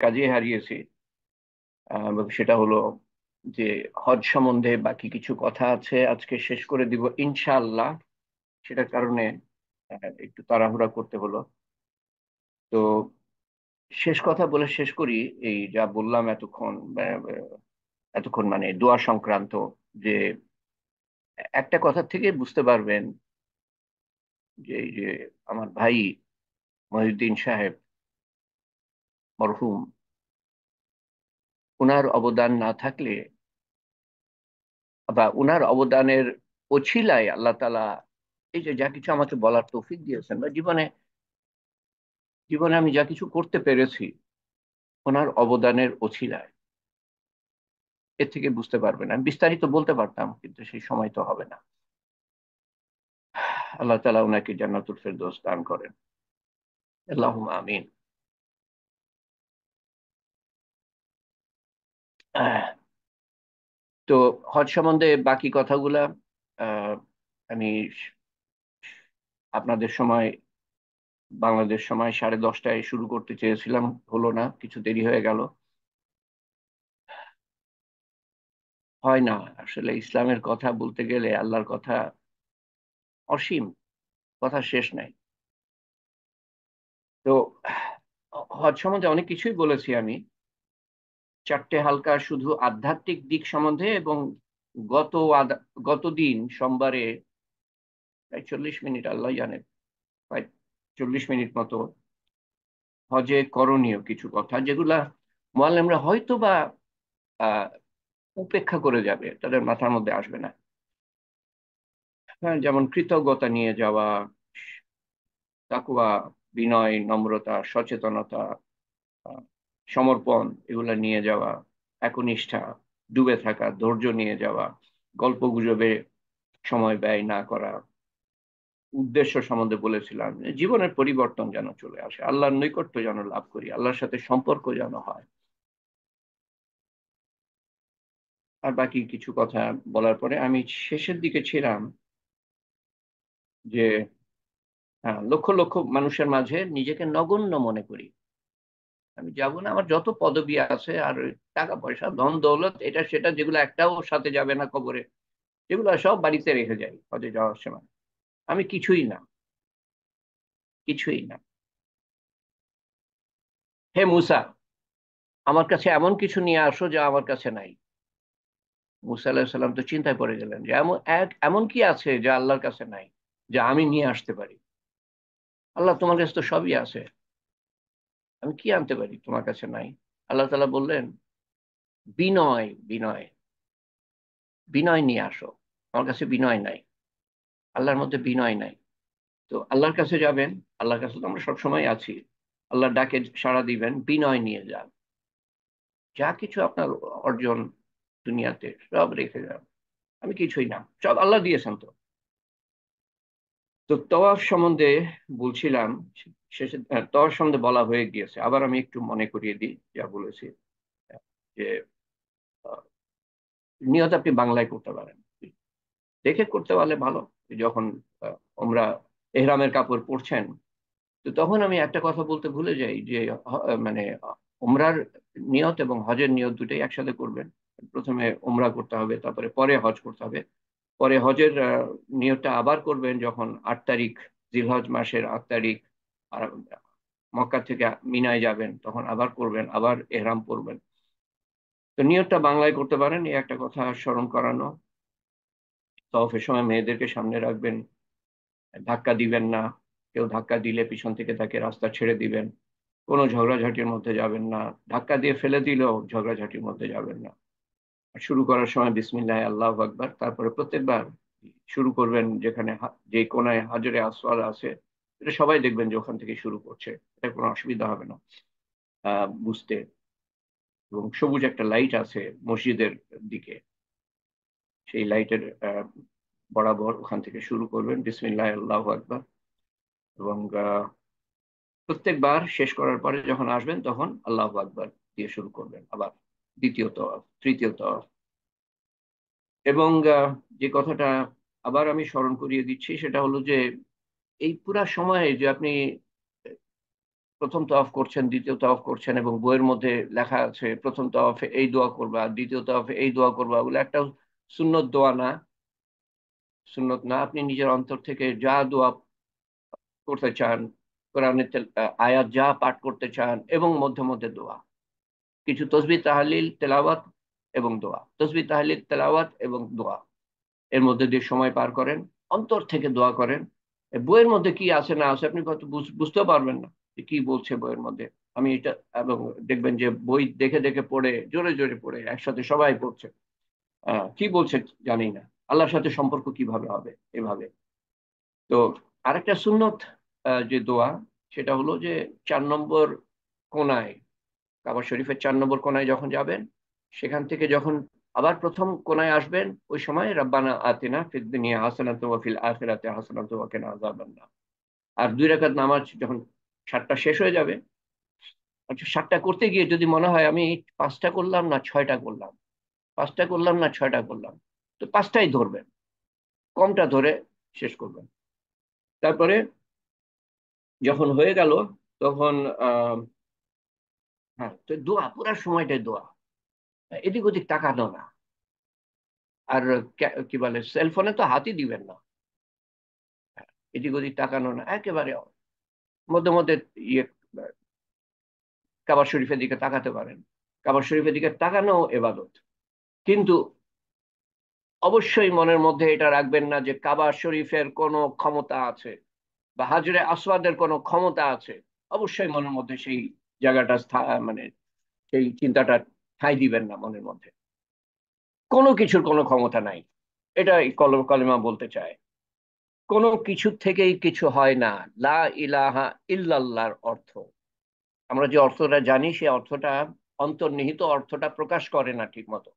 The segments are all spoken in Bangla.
কাজে হারিয়েছি। এবং সেটা হলো যে হজ সম্বন্ধে বাকি কিছু কথা আছে, আজকে শেষ করে দিব ইনশাআল্লাহ। সেটার কারণে একটু তাড়াহুড়া করতে হলো। তো শেষ কথা বলে শেষ করি। এই যা বললাম এতক্ষণ মানে দোয়া সংক্রান্ত, যে একটা কথা থেকে বুঝতে পারবেন যে এই যে আমার ভাই মহিউদ্দিন সাহেব মরহুম, উনার অবদান না থাকলে বা উনার অবদানের অছিলায় আল্লাহ তাআলা এই যে যা কিছু আমাকে বলার তৌফিক দিয়েছেন, বা জীবনে জীবনে আমি যা কিছু করতে পেরেছি ওনার অবদানের অছিলায়। এর থেকে বুঝতে পারবেন, আমি বিস্তারিত বলতে পারতাম কিন্তু সেই সময় তো হবে না। আল্লাহ তাআলা ওনাকে জান্নাতুল ফেরদৌস দান করেন। আল্লাহুম্মা আমিন। আহ, তো হজ সম্বন্ধে বাকি কথাগুলা আহ, আমি আপনাদের সময়, বাংলাদেশ সময় 10:30টায় শুরু করতে চেয়েছিলাম, হলো না, কিছু দেরি হয়ে গেল। হয় না, আসলে ইসলামের কথা বলতে গেলে আল্লাহর কথা অসীম, কথা শেষ নাই। তো হজ সম্বন্ধে অনেক কিছুই বলেছি আমি, চারটে হালকা শুধু আধ্যাত্মিক দিক সম্বন্ধে। এবং গত গত দিন সোমবারে প্রায় 40 মিনিট, আল্লাহ জানে, প্রায় 40 মিনিট মতো হজে করণীয় কিছু কথা, যেগুলা মুআল্লিমরা হয়তো বা আহ, উপেক্ষা করে যাবে, তাদের মাথার মধ্যে আসবে না। হ্যাঁ, যেমন কৃতজ্ঞতা নিয়ে যাওয়া, তাকওয়া, বিনয়, নম্রতা, সচেতনতা, আহ, সমর্পণ, এগুলা নিয়ে যাওয়া, একনিষ্ঠা, ডুবে থাকা, ধৈর্য নিয়ে যাওয়া, গল্প গুজবে সময় ব্যয় না করা, উদ্দেশ্য সম্বন্ধে বলেছিলাম যে জীবনের পরিবর্তন যেন চলে আসে, আল্লাহর নৈকট্য যেন লাভ করি, আল্লাহর সাথে সম্পর্ক যেন হয়। আর বাকি কিছু কথা বলার পরে আমি শেষের দিকে ছিলাম যে লক্ষ লক্ষ মানুষের মাঝে নিজেকে নগণ্য মনে করি। আমি যাব না, আমার যত পদবি আছে আর টাকা পয়সা ধন দৌলত এটা সেটা, যেগুলো একটাও সাথে যাবে না কবরে, যেগুলো সব বাড়িতে রেখে যাই হজে যাওয়ার সময়। আমি কিছুই না, কিছুই না। হে মুসা, আমার কাছে এমন কিছু নিয়ে আসো যা আমার কাছে নাই। মুসা আলাহিসাল্লাম তো চিন্তায় পড়ে গেলেন যে এমন কি আছে যা আল্লাহর কাছে নাই, যা আমি নিয়ে আসতে পারি। আল্লাহ, তোমার কাছে তো সবই আছে, আমি কি আনতে পারি তোমার কাছে নাই? আল্লাহ তাআলা বললেন, বিনয়, বিনয়, বিনয় নিয়ে আসো। আমার কাছে বিনয় নাই, আল্লাহর মধ্যে বিনয় নাই। তো আল্লাহর কাছে যাবেন, আল্লাহর কাছে তো আমরা সবসময় আছি, আল্লাহর ডাকে সাড়া দিবেন, বিনয় নিয়ে যান। যা কিছু আপনার অর্জন দুনিয়াতে সব রেখে যান, আমি কিছুই না, সব আল্লাহ দিয়েছেন। তো তো তওয়াফ সম্বন্ধে বলছিলাম, শেষে তওয়াফ সম্বন্ধে বলা হয়ে গিয়েছে, আবার আমি একটু মনে করিয়ে দিই যা বলেছি। যে আহ, নিয়ত আপনি বাংলায় করতে পারেন, দেখে করতে পারলে ভালো। যখন আমরা এহরামের কাপড় পরছেন, তো তখন আমি একটা কথা বলতে ভুলে যাই যে মানে উমরার নিয়ত এবং হজের নিয়ত দুটোই একসাথে করবেন। প্রথমে উমরা করতে হবে, তারপরে পরে হজ করতে হবে। পরে হজের নিয়তটা আবার করবেন যখন 8 তারিখ, জিলহজ মাসের 8 তারিখ, আর মক্কা থেকে মিনায় যাবেন, তখন আবার করবেন, আবার এহরাম পরবেন। তো নিয়তটা বাংলায় করতে পারেন, এই একটা কথা স্মরণ করানো। তওয়াফের সময় মেয়েদেরকে সামনে রাখবেন, ধাক্কা দিবেন না, কেউ ধাক্কা দিলে পিছন থেকে তাকে রাস্তা ছেড়ে দিবেন। কোনো ঝগড়াঝাটির মধ্যে যাবেন না, ধাক্কা দিয়ে ফেলে দিলেও ঝগড়াঝাটির মধ্যে যাবেন না। আর শুরু করার সময় বিসমিল্লাহ আল্লাহু আকবার, তারপরে প্রত্যেকবার শুরু করবেন যেখানে যে কোনায় হাজরে আসওয়াদ আছে, এটা সবাই দেখবেন যে ওখান থেকে শুরু করছে, এটা কোনো অসুবিধা হবে না বুঝতে। এবং সবুজ একটা লাইট আছে মসজিদের দিকে, সেই লাইটের বরাবর ওখান থেকে শুরু করবেন বিসমিল্লাহ আল্লাহু আকবার। এবং প্রত্যেকবার শেষ করার পরে যখন আসবেন তখন আল্লাহু আকবার দিয়ে শুরু করবেন আবার, দ্বিতীয় তওয়াফ, তৃতীয় তওয়াফ। এবং যে কথাটা আবার আমি স্মরণ করিয়ে দিচ্ছি সেটা হলো যে এই পুরা সময়ে যে আপনি প্রথম তওয়াফ করছেন, দ্বিতীয় তওয়াফ করছেন, এবং বইয়ের মধ্যে লেখা আছে প্রথম তওয়াফে এই দোয়া করবা, দ্বিতীয় তওয়াফে এই দোয়া করবা, ওগুলো একটা সুন্নত দোয়া না, সুন্নত না। আপনি নিজের অন্তর থেকে যা দোয়া করতে চান, কোরআনের আয়াত যা পাঠ করতে চান, এবং মধ্যে মধ্যে দোয়া, কিছু তসবিহ তাহলিল তেলাওয়াত এবং দোয়া, তসবিহ তাহলিল তেলাওয়াত এবং দোয়া, এর মধ্যে দিয়ে সময় পার করেন, অন্তর থেকে দোয়া করেন। বইয়ের মধ্যে কি আছে না আছে আপনি কত বুঝতেও পারবেন না যে কি বলছে বইয়ের মধ্যে। আমি এটা, এবং দেখবেন যে বই দেখে দেখে পড়ে, জোরে জোরে পড়ে, একসাথে সবাই পড়ছে, কি বলছে জানি না, আল্লাহর সাথে সম্পর্ক কিভাবে হবে এভাবে। তো আরেকটা সুন্নত যে দোয়া, সেটা হলো যে 4 নম্বর কোনায়, কাবা শরীফের 4 নম্বর কোনায় যখন যাবেন, সেখান থেকে যখন আবার প্রথম কোনায় আসবেন, ওই সময় রব্বানা আতিনা ফিদ দুনিয়া হাসানাতাও ওয়া ফিল আখিরাতি হাসানাতাও ওয়া কিনা আযাবান নার। আর 2 রাকাত নামাজ যখন 7টা শেষ হয়ে যাবে, আচ্ছা 7টা করতে গিয়ে যদি মনে হয় আমি 5টা করলাম না 6টা করলাম, 5টা করলাম না 6টা করলাম, তো 5টাই ধরবেন, কমটা ধরে শেষ করবেন। তারপরে যখন হয়ে গেল, তখন আহ হ্যাঁ, তো দোয়া পুরো সময়টাই দোয়া, এদিক ওদিক তাকানো না। আর কি বলে, সেলফোনে তো হাতই দিবেন না, এদিক ওদিক তাকানো না একেবারে। মধ্যে মধ্যে ইয়ে কাবা শরীফের দিকে তাকাতে পারেন, কাবা শরীফের দিকে তাকানো এবাদত, কিন্তু অবশ্যই মনের মধ্যে এটা রাখবেন না যে কাবা শরীফের কোনো ক্ষমতা আছে বা হাজরে আসওয়াদের কোনো ক্ষমতা আছে। অবশ্যই মনের মধ্যে সেই জায়গাটা মানে সেই চিন্তাটা ঠাঁই দিবেন না মনের মধ্যে। কোনো কিছুর কোনো ক্ষমতা নাই, এটা এই কলেমা বলতে চায়। কোনো কিছু থেকেই কিছু হয় না। লা ইলাহা ইল্লাল্লাহর অর্থ, আমরা যে অর্থটা জানি সেই অর্থটা, অন্তর্নিহিত অর্থটা প্রকাশ করে না ঠিক মতো।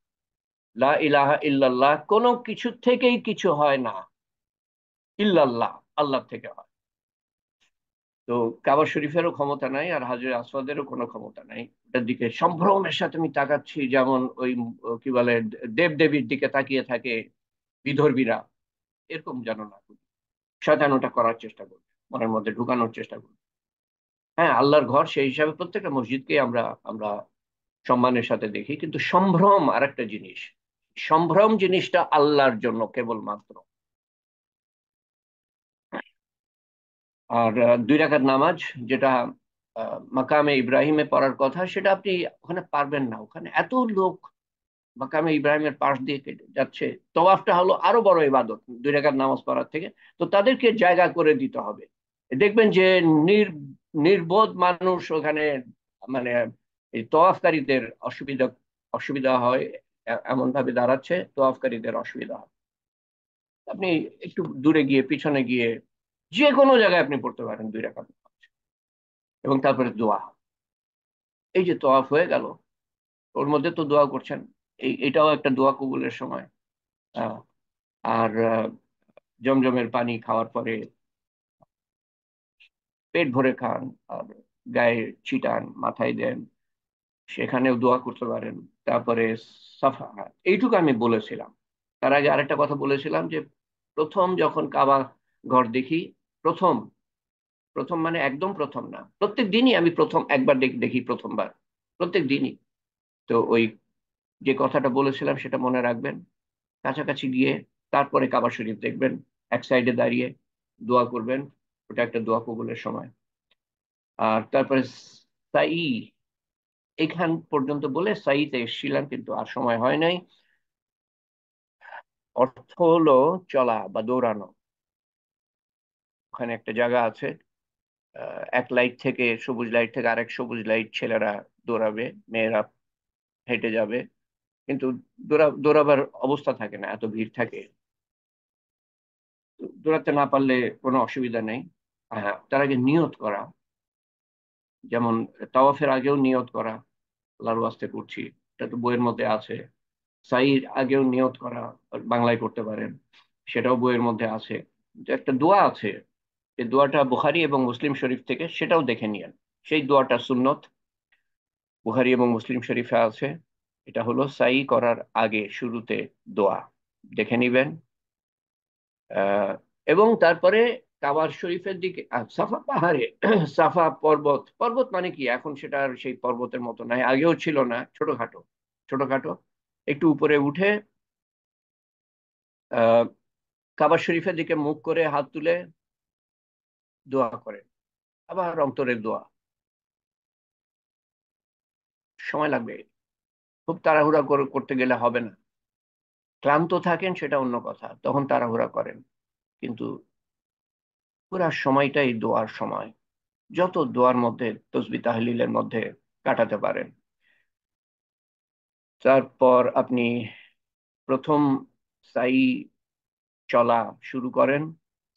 লা ইলাহা ইল্লাল্লাহ, কোনো কিছু থেকেই কিছু হয় না, ইল্লাল্লাহ আল্লাহ থেকে হয়। তো কাবা শরীফেরও ক্ষমতা নাই, আর হাজরে আসওয়াদেরও কোনো ক্ষমতা নাই। ওটার দিকে সম্ভ্রমের সাথে আমি তাকাচ্ছি, যেমন ওই কি বলে দেব দেবীর দিকে তাকিয়ে থাকে বিধর্মীরা, এরকম যেন না করি। শয়তান ওটা করার চেষ্টা করবে, মনের মধ্যে ঢুকানোর চেষ্টা করবে। হ্যাঁ, আল্লাহর ঘর, সেই হিসাবে প্রত্যেকটা মসজিদকে আমরা আমরা সম্মানের সাথে দেখি, কিন্তু সম্ভ্রম আর একটা জিনিস, সম্ভ্রম জিনিসটা আল্লাহর জন্য কেবলমাত্র। আর 2 রাকাত নামাজ যেটা মাকামে ইব্রাহিমে পড়ার কথা, সেটা আপনি ওখানে পারবেন না, ওখানে এত লোক মাকামে ইব্রাহিমের পাশ দিয়ে কেটে যাচ্ছে। তওয়াফটা হলো আরো বড় ইবাদত 2 রাকাত নামাজ পড়ার থেকে, তো তাদেরকে জায়গা করে দিতে হবে। দেখবেন যে নির নির্বোধ মানুষ ওখানে, মানে এই তওয়াফকারীদের অসুবিধা অসুবিধা হয়, এমন ভাবে দাঁড়াচ্ছে, তওয়াফকারীদের অসুবিধা হয়। আপনি একটু দূরে গিয়ে, পিছনে গিয়ে, যে কোনো জায়গায় আপনি পড়তে পারেন 2 রাকাত নামাজ। এবং তারপরে দোয়া, এই যে তওয়াফ হয়ে গেল, ওর মধ্যে তো দোয়া করছেন, এটাও একটা দোয়া কবুলের সময়। আহ, আর জমজমের পানি খাওয়ার পরে পেট ভরে খান, আর গায়ে ছিটান, মাথায় দেন, সেখানেও দোয়া করতে পারেন। তারপরে সাফা, এইটুকু আমি বলেছিলাম। তার আগে আরেকটা কথা বলেছিলাম যে প্রথম যখন কাবা ঘর দেখি, প্রথম, প্রথম মানে একদম প্রথম না, প্রত্যেক দিনই আমি প্রথম একবার দেখি, প্রথমবার প্রত্যেক দিনই। তো ওই যে কথাটা বলেছিলাম সেটা মনে রাখবেন, কাছাকাছি গিয়ে তারপরে কাবা শরীফ দেখবেন, এক সাইডে দাঁড়িয়ে দোয়া করবেন, ওটা একটা দোয়া কবুলের সময়। আর তারপরে সাই, এখান পর্যন্ত বলে সাইতে এসেছিলাম, কিন্তু আর সময় হয় নাই। অর্থ হলো চলা বা দৌড়ানো। ওখানে একটা জায়গা আছে, এক লাইট থেকে, সবুজ লাইট থেকে আরেক সবুজ লাইট, ছেলেরা দৌড়াবে, মেয়েরা হেঁটে যাবে, কিন্তু দৌড়াবার অবস্থা থাকে না, এত ভিড় থাকে। দৌড়াতে না পারলে কোনো অসুবিধা নেই। হ্যাঁ, তার আগে নিয়ত করা, যেমন তাওয়াফের আগেও নিয়ত করা, আল্লাহর ওয়াস্তে করছি, এটা তো বইয়ের মধ্যে আছে। সাইর আগেও নিয়ত করা, বাংলায় করতে পারেন, সেটাও বইয়ের মধ্যে আছে। যে একটা দোয়া আছে, এই দোয়াটা বুখারী এবং মুসলিম শরীফ থেকে, সেটাও দেখে নিয়েন। সেই দোয়াটা সুন্নত, বুখারী এবং মুসলিম শরীফে আছে। এটা হলো সাই করার আগে শুরুতে দোয়া, দেখে নিবেন। আহ, এবং তারপরে কাবার শরীফের দিকে সাফা পাহাড়ে সাফা পর্বত, পর্বত মানে কি এখন সেটা আর সেই পর্বতের মতো নাই, আগেও ছিল না, ছোটখাটো ছোটখাটো। একটু উপরে উঠে আহ কাবা শরীফের দিকে মুখ করে হাত তুলে দোয়া করেন, আবার অন্তরের দোয়া। সময় লাগবে, খুব তাড়াহুড়া করতে গেলে হবে না। ক্লান্ত থাকেন সেটা অন্য কথা, তখন তাড়াহুড়া করেন, কিন্তু পুরা সময়টাই দোয়ার সময়। যত দোয়ার মধ্যে, তসবিহ তাহলিলের মধ্যে কাটাতে পারেন। তারপর আপনি প্রথম সাই চলা শুরু করেন,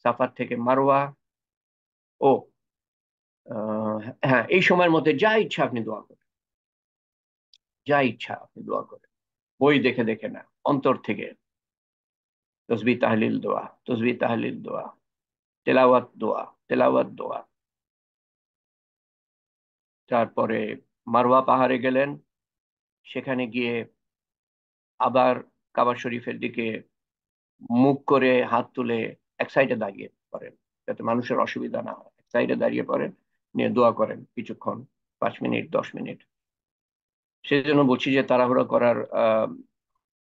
সাফার থেকে মারওয়া। ও হ্যাঁ, এই সময়ের মধ্যে যা ইচ্ছা আপনি দোয়া করেন, যা ইচ্ছা আপনি দোয়া করেন, বই দেখে দেখে না, অন্তর থেকে। তসবিহ তাহলিল দোয়া, তসবিহ তাহলিল দোয়া, তেলাওয়াত দোয়া, তেলাওয়াত দোয়া। তারপরে মারওয়া পাহাড়ে গেলেন, সেখানে গিয়ে আবার কাবা শরীফের দিকে মুখ করে হাত তুলে এক সাইডে দাঁড়িয়ে পড়েন, যাতে মানুষের অসুবিধা না হয়। এক সাইডে দাঁড়িয়ে পড়েন, নিয়ে দোয়া করেন কিছুক্ষণ, 5 মিনিট 10 মিনিট। সেই জন্য বলছি যে তাড়াহুড়া করার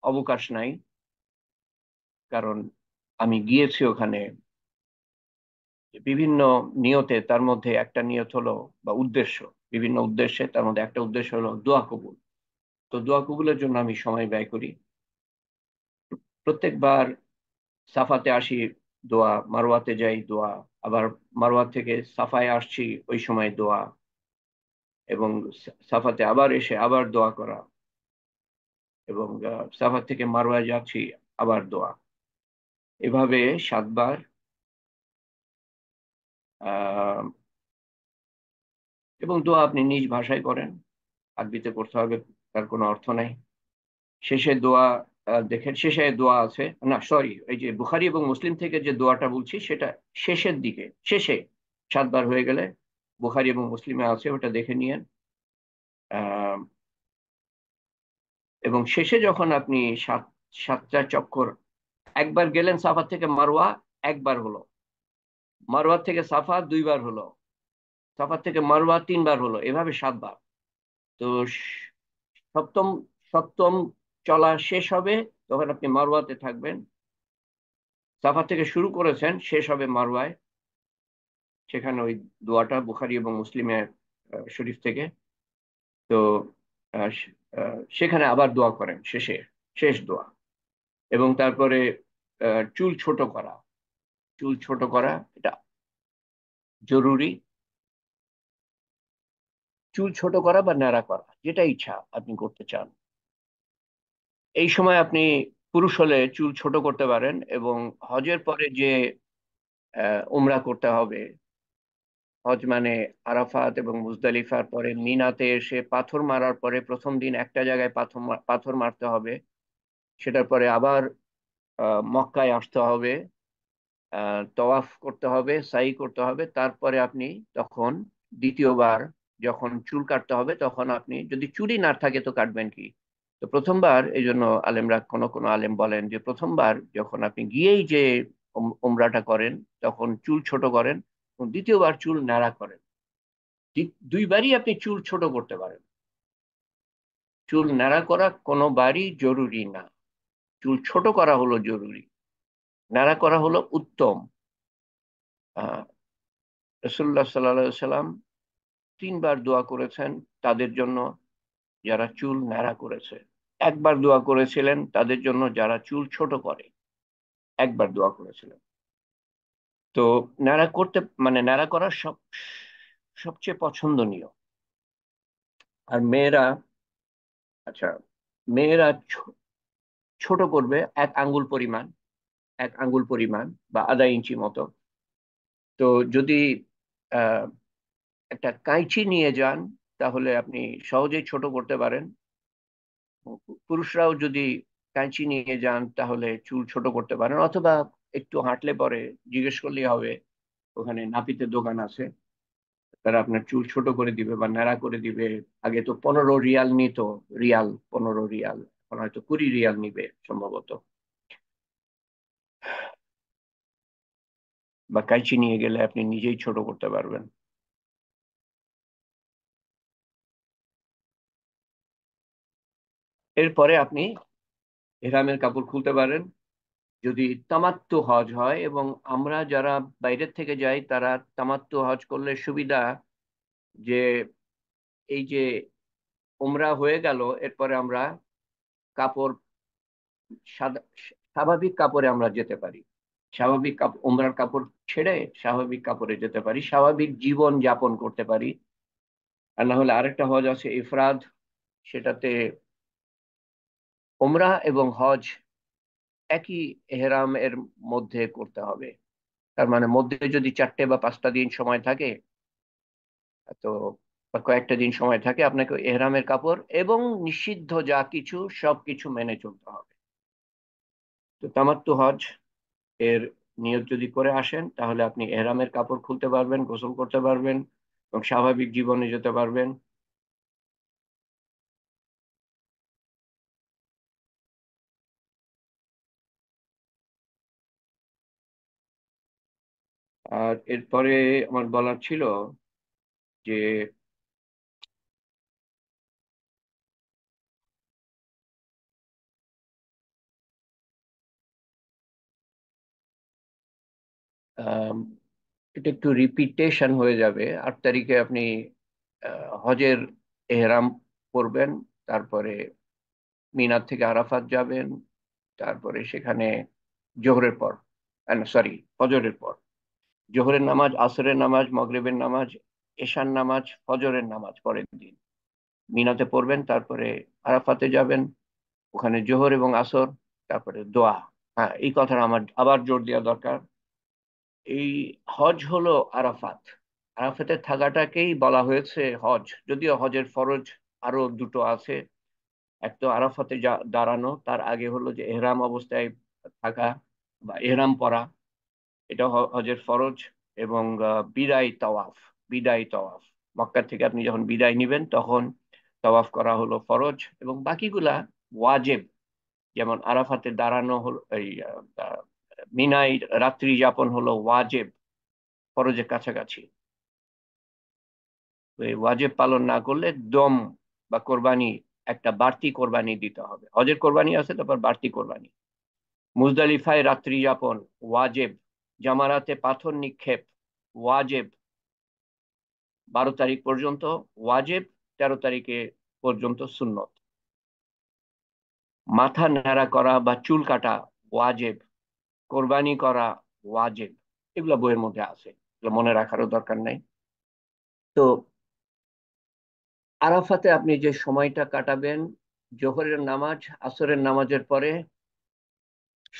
অবকাশ নাই। কারণ আমি গিয়েছি ওখানে বিভিন্ন নিয়তে, তার মধ্যে একটা নিয়ত হলো বা উদ্দেশ্য, বিভিন্ন উদ্দেশ্যে, তার মধ্যে একটা উদ্দেশ্য হলো দোয়া কবুল। তো দোয়া কবুলের জন্য আমি সময় ব্যয় করি। প্রত্যেকবার সাফাতে আসি, দোয়া, মারওয়াতে যাই, দোয়া, আবার মারওয়া থেকে সাফায় আসছি, ওই সময় দোয়া, এবং সাফাতে আবার এসে আবার দোয়া করা, এবং সাফা থেকে মারওয়ায় যাচ্ছি, আবার দোয়া। এভাবে 7 বার। আহ এবং দোয়া আপনি নিজ ভাষায় করেন, আরবিতে করতে হবে, তার কোনো অর্থ নাই। শেষে দোয়া, দেখেন শেষে দোয়া আছে না, সরি, এই যে বুখারী এবং মুসলিম থেকে যে দোয়াটা বলছি সেটা শেষের দিকে, শেষে 7 বার হয়ে গেলে বুখারী এবং মুসলিমে আছে, ওটা দেখে নিয়েন। আহ, এবং শেষে যখন আপনি সাত সাতটা চক্কর, একবার গেলেন সাফা থেকে মারওয়া, একবার হলো, মারওয়া থেকে সাফা 2 বার হলো, সাফা থেকে মারওয়া 3 বার হলো, এভাবে 7 বার। তো সপ্তম সপ্তম চলা শেষ হবে, তখন আপনি মারওয়াতে থাকবেন। সাফা থেকে শুরু করেছেন, শেষ হবে মারওয়ায়, সেখানে ওই দোয়াটা বুখারী এবং মুসলিমের শরীফ থেকে। তো সেখানে আবার দোয়া করেন শেষে, শেষ দোয়া। এবং তারপরে চুল ছোট করা, চুল ছোট করা এটা জরুরি। চুল ছোট করা বা ন্যাড়া করা, যেটা ইচ্ছা আপনি করতে চান। এই সময় আপনি পুরুষ হলে চুল ছোট করতে পারেন, এবং হজের পরে যে উমরা করতে হবে, হজ মানে আরাফাত এবং মুজদালিফার পরে মিনাতে এসে পাথর মারার পরে প্রথম দিন একটা জায়গায় পাথর মারতে হবে, সেটার পরে আবার মক্কায় আসতে হবে, তওয়াফ করতে হবে, সাই করতে হবে। তারপরে আপনি তখন দ্বিতীয়বার যখন চুল কাটতে হবে, তখন আপনি যদি চুলই না থাকে তো কাটবেন কি? তো প্রথমবার, এই জন্য আলেমরা, কোনো কোনো আলেম বলেন যে প্রথমবার যখন আপনি গিয়েই যে উমরাটা করেন, তখন চুল ছোট করেন, এবং দ্বিতীয়বার চুল ন্যাড়া করেন। 2 বারই আপনি চুল ছোট করতে পারেন। চুল ন্যাড়া করা কোনোবারই জরুরি না, চুল ছোট করা হলো জরুরি, ন্যাড়া করা হলো উত্তম। আহ রসুল্লাহ সাল্লাহ সাল্লাম 3 বার দোয়া করেছেন তাদের জন্য যারা চুল ন্যাড়া করেছে, একবার দোয়া করেছিলেন তাদের জন্য যারা চুল ছোট করে, একবার দোয়া করেছিলেন। তো ন্যাড়া করতে, মানে ন্যাড়া করা সবচেয়ে পছন্দনীয়। আর মেয়েরা, আচ্ছা, মেয়েরা ছোট করবে 1 আঙ্গুল পরিমাণ, 1 আঙ্গুল পরিমাণ বা আধা ইঞ্চি মতো। তো যদি আহ, একটা কাঁচি নিয়ে যান, তাহলে আপনি সহজেই ছোট করতে পারেন। পুরুষরাও যদি কাঁচি নিয়ে যান তাহলে চুল ছোট করতে পারেন, অথবা একটু হাঁটলে পরে জিজ্ঞেস করলেই হবে, ওখানে নাপিতের দোকান আছে, তারা আপনার চুল ছোট করে দিবে বা ন্যাড়া করে দিবে। আগে তো 15 রিয়াল নিত, রিয়াল, 15 রিয়াল, এখন হয়তো 20 রিয়াল নিবে সম্ভবত। বা কাঁচি নিয়ে গেলে আপনি নিজেই ছোট করতে পারবেন। এরপরে আপনি এহরামের কাপড় খুলতে পারেন। যদি তামাত্তু হজ হয়, এবং আমরা যারা বাইরের থেকে যাই তারা তামাত্তু হজ করলে সুবিধা যে এই যে উমরা হয়ে গেল, এরপরে আমরা কাপড় সাদা স্বাভাবিক কাপড়ে আমরা যেতে পারি। স্বাভাবিক উমরার কাপড় ছেড়ে স্বাভাবিক কাপড়ে যেতে পারি, স্বাভাবিক জীবন যাপন করতে পারি। আর না হলে আরেকটা হজ আছে ইফরাদ, সেটাতে উমরা এবং হজ একই এহরাম এর মধ্যে করতে হবে। তার মানে মধ্যে যদি 4 বা 5টা দিন সময় থাকে, তো বা কয়েকটা দিন সময় থাকে, আপনাকে এহরামের কাপড় এবং নিষিদ্ধ যা কিছু সবকিছু মেনে চলতে হবে। তো তামাত্তু হজ এর নিয়ত যদি করে আসেন, তাহলে আপনি এহরামের কাপড় খুলতে পারবেন, গোসল করতে পারবেন এবং স্বাভাবিক জীবনে যেতে পারবেন। আর এরপরে আমার বলার ছিল যে আম, এটা একটু রিপিটেশন হয়ে যাবে। 8 তারিখে আপনি হজের এহরাম পরবেন, তারপরে মিনার থেকে আরাফাত যাবেন, তারপরে সেখানে জোহরের পর, সরি, ফজরের পর জোহরের নামাজ, আসরের নামাজ, মগরিবের নামাজ, এশার নামাজ, ফজরের নামাজ পরের দিন মিনাতে পড়বেন। তারপরে আরাফাতে যাবেন, ওখানে জোহর এবং আসর, তারপরে দোয়া। হ্যাঁ, এই কথাটা আমার আবার জোর দেওয়া দরকার। এই হজ হলো আরাফাত। আরাফাতে থাকাটাকেই বলা হয়েছে হজ, যদিও হজের ফরজ আরো দুটো আছে। এক তো আরাফাতে দাঁড়ানো, তার আগে হলো যে এহরাম অবস্থায় থাকা বা এহরাম পরা, এটা হজের ফরজ। এবং বিদায় তাওয়াফ, বিদায় তাওয়াফ, মক্কা থেকে আপনি যখন বিদায় নিবেন তখন তাওয়াফ করা হলো ফরজ, এবং বাকিগুলা ওয়াজেব। যেমন আরাফাতে দাঁড়ানো হলো, এই মিনায় রাত্রি যাপন হলো ওয়াজেব, ফরজের কাছাকাছি। তো এই ওয়াজেব পালন না করলে দম বা কোরবানি, একটা বাড়তি কোরবানি দিতে হবে। হজের কোরবানি আছে, তারপর বাড়তি কোরবানি। মুজদালিফায় রাত্রি যাপন ওয়াজেব। জামারাতে পাথর নিক্ষেপ ওয়াজেব, 12 তারিখ পর্যন্ত ওয়াজেব, 13 তারিখে পর্যন্ত সুন্নত। মাথা ন্যাড়া করা বা চুল কাটা ওয়াজেব, কোরবানি করা ওয়াজেব। এগুলো বইয়ের মধ্যে আছে, এগুলো মনে রাখারও দরকার নাই। তো আরাফাতে আপনি যে সময়টা কাটাবেন, জোহরের নামাজ, আসরের নামাজের পরে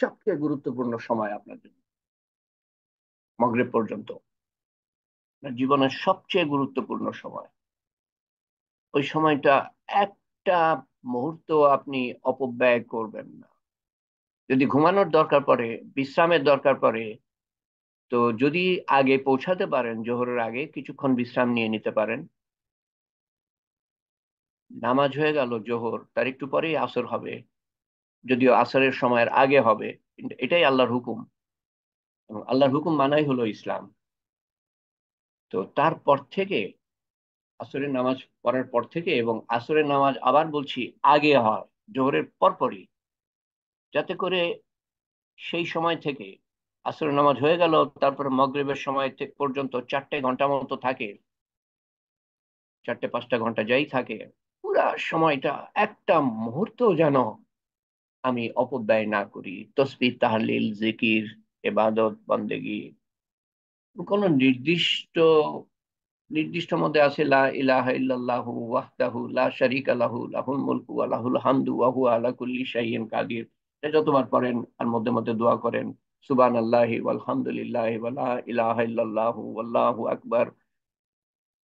সবচেয়ে গুরুত্বপূর্ণ সময় আপনার জন্য, মাগরিব পর্যন্ত আপনার জীবনের সবচেয়ে গুরুত্বপূর্ণ সময়। ওই সময়টা একটা মুহূর্ত আপনি অপব্যয় করবেন না। যদি ঘুমানোর দরকার পড়ে, বিশ্রামের দরকার পড়ে, তো যদি আগে পৌঁছাতে পারেন, জোহরের আগে কিছুক্ষণ বিশ্রাম নিয়ে নিতে পারেন। নামাজ হয়ে গেল জোহর, তার একটু পরেই আসর হবে, যদিও আসরের সময়ের আগে হবে, কিন্তু এটাই আল্লাহর হুকুম, এবং আল্লাহর হুকুম মানাই হলো ইসলাম। তো তারপর থেকে, আসরের নামাজ পড়ার পর থেকে, এবং আসরের নামাজ আবার বলছি আগে হয়, জোহরের পরপরই, যাতে করে সেই সময় থেকে আসরের নামাজ হয়ে গেল, তারপরে মাগরিবের সময় পর্যন্ত 4টে ঘন্টা মতো থাকে, 4-5টা ঘন্টা যাই থাকে, পুরা সময়টা একটা মুহূর্ত যেন আমি অপব্যয় না করি। তসবিহ, তাহলিল, জিকির, ইবাদত, বন্দেগি। কোনো নির্দিষ্ট মধ্যে আছে লা ইলাহা ইল্লাল্লাহু ওয়াহদাহু লা শারীকা লাহু লাহুল মুলকু ওয়া লাহুল হামদু ওয়া হুয়া আলা কুল্লি শাইইন কাদির। এটা যতবার পড়েন আর মধ্যে মধ্যে দোয়া করেন, সুবহানাল্লাহি ওয়াল হামদুলিল্লাহি ওয়া লা ইলাহা ইল্লাল্লাহু ওয়াল্লাহু আকবার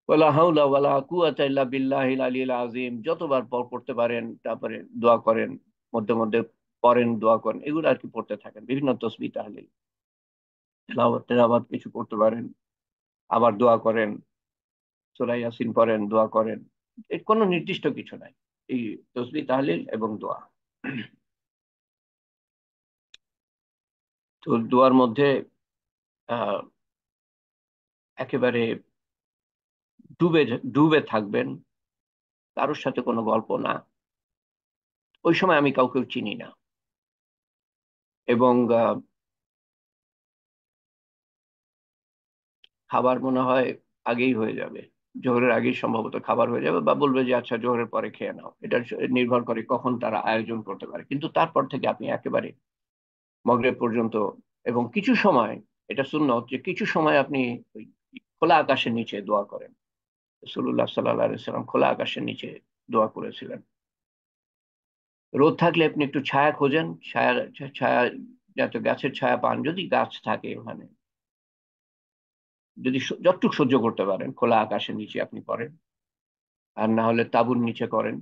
ওয়ালা হাওলা ওয়ালা কুওয়াতা ইল্লা বিল্লাহিল আলিয়্যিল আযীম, যতবার পড়তে পারেন, তারপরে দোয়া করেন, মধ্যে মধ্যে পড়েন, দোয়া করেন, এগুলো আর কি পড়তে থাকেন। বিভিন্ন তসবিহ, তাহলিল, তেলাওয়াত তেলাওয়াত কিছু করতে পারেন, আবার দোয়া করেন, সূরা ইয়াসিন পড়েন, দোয়া করেন। এর কোনো নির্দিষ্ট কিছু নাই, এই তসবিহ, তাহলিল এবং দোয়া। তো দোয়ার মধ্যে একেবারে ডুবে ডুবে থাকবেন, কারোর সাথে কোনো গল্প না। ওই সময় আমি কাউকে চিনি না, এবং খাবার মনে হয় আগেই হয়ে যাবে, জোহরের আগেই সম্ভবত খাবার হয়ে যাবে, বা বলবে যে আচ্ছা জোহরের পরে খেয়ে নাও। এটা নির্ভর করে কখন তারা আয়োজন করতে পারে। কিন্তু তারপর থেকে আপনি একেবারে মাগরিব পর্যন্ত, এবং কিছু সময়, এটা সুন্নত যে কিছু সময় আপনি ওই খোলা আকাশের নিচে দোয়া করেন। রাসূলুল্লাহ সাল্লাল্লাহু আলাইহি সাল্লাম খোলা আকাশের নিচে দোয়া করেছিলেন। রোদ থাকলে আপনি একটু ছায়া খোঁজেন, ছায়া, ছায়া, যাতে গাছের ছায়া পান, যদি গাছ থাকে ওখানে, যদি যতটুকু সহ্য করতে পারেন খোলা আকাশের নিচে আপনি করেন, আর না হলে তাঁবুর নিচে করেন।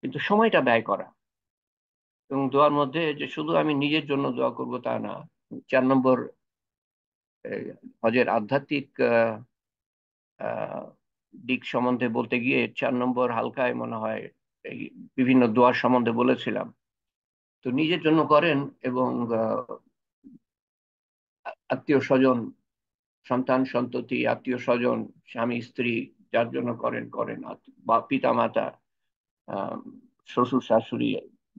কিন্তু সময়টা ব্যয় করা, এবং দোয়ার মধ্যে যে শুধু আমি নিজের জন্য দোয়া করব তা না। 4 নম্বর হজের আধ্যাত্মিক আহ, দিক সম্বন্ধে বলতে গিয়ে 4 নম্বর হালকায় মনে হয় এই বিভিন্ন দোয়ার সম্বন্ধে বলেছিলাম। তো নিজের জন্য করেন, এবং আত্মীয় স্বজন, সন্তান সন্ততি, আত্মীয় স্বজন, স্বামী স্ত্রী, যার জন্য করেন করেন, বা পিতা মাতা, আহ, শ্বশুর শাশুড়ি,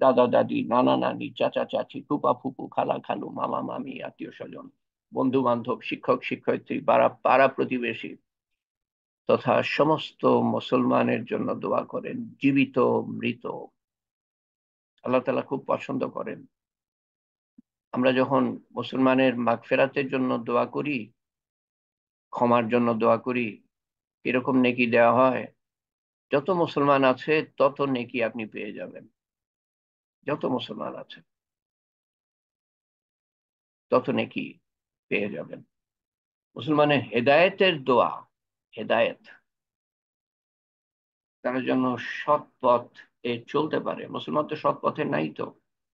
দাদা দাদি, নানা নানি, চাচা চাচি, ফুপা ফুপু, খালা খালু, মামা মামি, আত্মীয় স্বজন, বন্ধু বান্ধব, শিক্ষক শিক্ষয়িত্রী, পাড়া পাড়া প্রতিবেশী তথা সমস্ত মুসলমানের জন্য দোয়া করেন, জীবিত মৃত। আল্লাহ তাআলা খুব পছন্দ করেন আমরা যখন মুসলমানের মাগফিরাতের জন্য দোয়া করি, ক্ষমার জন্য দোয়া করি। এরকম নেকি দেওয়া হয়, যত মুসলমান আছে তত নেকি আপনি পেয়ে যাবেন। যত মুসলমান আছে তত নেকি পেয়ে যাবেন। মুসলমানের হেদায়েতের দোয়া, হেদায়েত, তার জন্য সৎ পথ এ চলতে পারে। মুসলমান তো সৎ পথে নাই। তো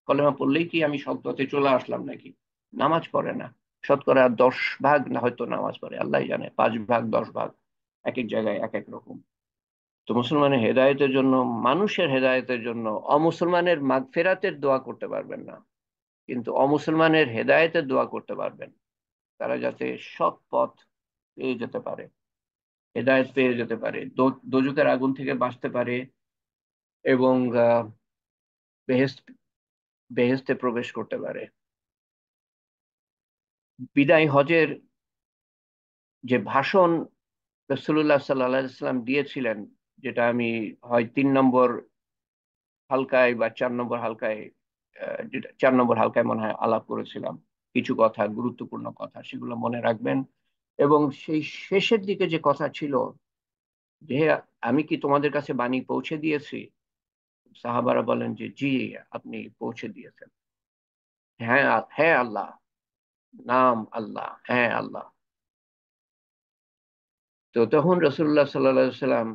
কলেমা পড়লেই কি আমি সৎ পথে চলে আসলাম নাকি? নামাজ পড়ে না, শতকরা 10 ভাগ না হয়তো নামাজ পড়ে, আল্লাহ জানে, 5 ভাগ 10 ভাগ, এক এক জায়গায় এক এক রকম। তো মুসলমানের হেদায়েতের জন্য, মানুষের হেদায়েতের জন্য অমুসলমানের মাগফিরাতের দোয়া করতে পারবেন না, কিন্তু অমুসলমানের হেদায়েতের দোয়া করতে পারবেন। তারা যাতে সৎ পথ পেয়ে যেতে পারে, হেদায়েত পেয়ে যেতে পারে, দোজখের আগুন থেকে বাঁচতে পারে, এবং বেহেশত, বেহেশতে প্রবেশ করতে পারে। বিদায় হজের যে ভাষণ রাসূলুল্লাহ সাল্লাল্লাহু আলাইহি ওয়াসাল্লাম দিয়েছিলেন, যেটা আমি হয় 3 নম্বর হালকায় বা 4 নম্বর হালকায়, যেটা 4 নম্বর হালকায় মনে হয় আলাপ করেছিলাম, কিছু কথা, গুরুত্বপূর্ণ কথা, সেগুলো মনে রাখবেন। এবং সেই শেষের দিকে যে কথা ছিল যে, আমি কি তোমাদের কাছে বাণী পৌঁছে দিয়েছি? সাহাবারা বলেন যে জি, আপনি পৌঁছে দিয়েছেন। হ্যাঁ, হ্যাঁ আল্লাহ, নাম আল্লাহ, হ্যাঁ আল্লাহ। তো তখন রাসূলুল্লাহ সাল্লাল্লাহু আলাইহি সাল্লাম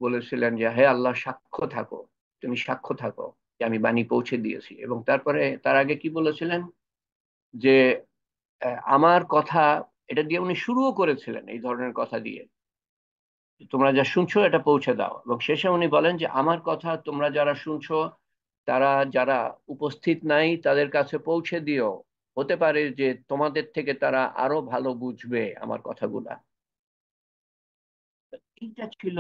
বলেছিলেন যে হে আল্লাহ, সাক্ষ্য থাকো, তুমি সাক্ষ্য থাকো যে আমি বাণী পৌঁছে দিয়েছি। এবং তারপরে তার আগে কি বলেছিলেন যে আমার কথা, এটা দিয়ে উনি শুরুও করেছিলেন এই ধরনের কথা দিয়ে, তোমরা যা শুনছো এটা পৌঁছে দাও। এবং শেষে উনি বলেন যে আমার কথা তোমরা যারা শুনছো, তারা যারা উপস্থিত নাই তাদের কাছে পৌঁছে দিও, হতে পারে যে তোমাদের থেকে তারা আরো ভালো বুঝবে আমার কথাগুলা। এইটা ছিল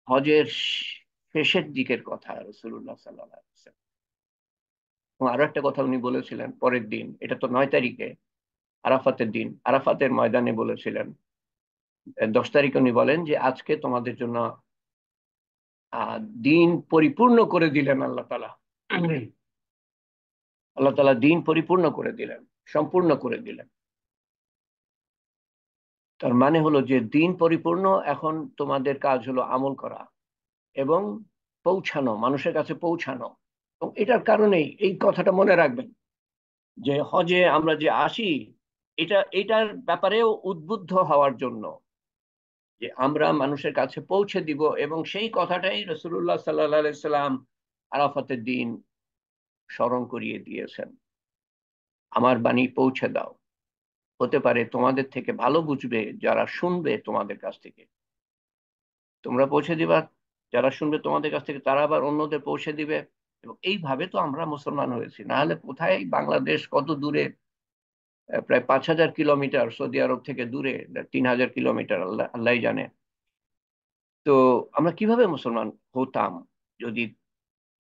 হজের শেষের দিকের কথা রাসূলুল্লাহ সাল্লাল্লাহু আলাইহি ওয়াসাল্লাম। এবং আরো একটা কথা উনি বলেছিলেন পরের দিন, এটা তো 9 তারিখে, আরাফাতের দিন, আরাফাতের ময়দানে বলেছিলেন। 10 তারিখে উনি বলেন যে আজকে তোমাদের জন্য দিন পরিপূর্ণ করে দিলেন আল্লাহ তাআলা। আল্লাহ তাআলা দিন পরিপূর্ণ করে দিলেন, সম্পূর্ণ করে দিলেন। তার মানে হলো যে দিন পরিপূর্ণ, এখন তোমাদের কাজ হলো আমল করা এবং পৌঁছানো, মানুষের কাছে পৌঁছানো। এবং এটার কারণেই এই কথাটা মনে রাখবেন যে হজে আমরা যে আসি, এটার ব্যাপারেও উদ্বুদ্ধ হওয়ার জন্য, যে আমরা মানুষের কাছে পৌঁছে দিব। এবং সেই কথাটাই রাসূলুল্লাহ সাল্লাল্লাহু আলাইহি সাল্লাম আরাফাতের দিন স্মরণ করিয়ে দিয়েছেন। আমার বাণী পৌঁছে দাও, হতে পারে তোমাদের থেকে ভালো বুঝবে যারা শুনবে তোমাদের কাছ থেকে, তোমরা পৌঁছে দিবা, যারা শুনবে তোমাদের কাছ থেকে তারা আবার অন্যদের পৌঁছে দিবে। এবং এইভাবে তো আমরা মুসলমান হয়েছি, না হলে কোথায়, বাংলাদেশ কত দূরে, প্রায় 5,000 কিলোমিটার সৌদি আরব থেকে দূরে, 3,000 কিলোমিটার, আল্লাহ আল্লাহ জানে। তো আমরা কিভাবে মুসলমান হতাম যদি